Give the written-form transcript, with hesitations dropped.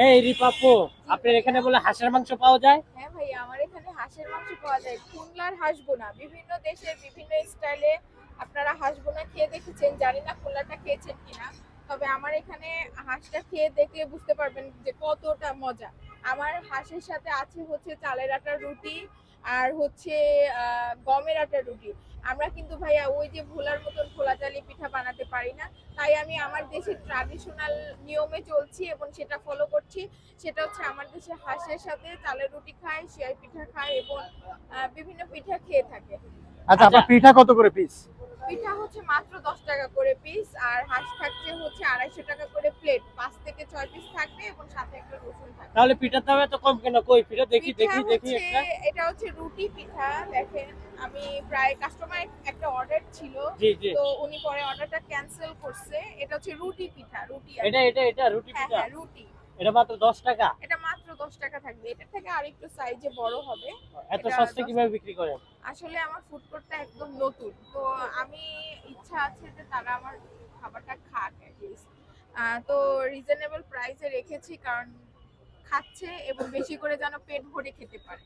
এই রিপাপু, আপনার এখানে বলে হাঁসের মাংস পাওয়া যায়? হ্যাঁ ভাইয়া, আমার এখানে হাঁসের মাংস পাওয়া যায়। খুলনার হাঁস বোনা, বিভিন্ন দেশের বিভিন্ন স্টাইলে আপনারা হাঁস বোনা খেয়ে দেখেছেন, জানি না খুলনাটা খেয়েছেন কিনা। তবে আমার এখানে হাঁসটা খেয়ে দেখলে বুঝতে পারবেন যে কতটা মজা। আমার হাঁসের সাথে আছে হচ্ছে চালের আটার রুটি, আর হচ্ছে গমের আটার রুটি। আমরা কিন্তু ভাইয়া ওই যে ভোলার মতন ভোলা চালি পিঠা বানাতে পারি না। তাই আমি আমার দেশের ট্রাডিশনাল নিয়মে চলছি এবং সেটা ফলো করছি। সেটা হচ্ছে আমার দেশে হাঁসের সাথে চালের রুটি খায়, সেয়াই পিঠা খায় এবং বিভিন্ন পিঠা খেয়ে থাকে। আচ্ছা, আচ্ছা, আপনার পিঠা কত করে পিস? পিঠা হচ্ছে মাত্র 10 টাকা করে পিস, আর হাঁস থাকছে হচ্ছে 250 টাকা করে প্লেট। 5 থেকে 6 পিস থাকবে এবং সাথে একটা রসুন থাকবে। তাহলে পিঠার দাম এত কম কেন? কই পিঠা দেখি পিঠা দেখি দেখি হচ্ছে, একটা। এটা হচ্ছে রুটি পিঠা। দেখেন, আমি প্রায় কাস্টমার একটা অর্ডার ছিল, জি জি। তো উনি পরে অর্ডারটা ক্যান্সেল করছে। এটা হচ্ছে রুটি পিঠা, রুটি আর এটা রুটি হ্যাঁ পিঠা। হ্যাঁ রুটি। এটা মাত্র 10 টাকা? এটা মাত্র 10 টাকা থাকবে, এটার থেকে আরেকটু সাইজে বড় হবে। এত এটা সস্তা 10 কিভাবে বিক্রি করেন? আসলে আমার ফুড কোর্টটা একদম নতুন, তো আমি ইচ্ছা আছে যে তারা আমার খাবারটা খাক অ্যাটলিস্ট। তো রিজনেবল প্রাইসে রেখেছি, কারণ খাচ্ছে এবং বেশি করে যেন পেট ভরে খেতে পারে।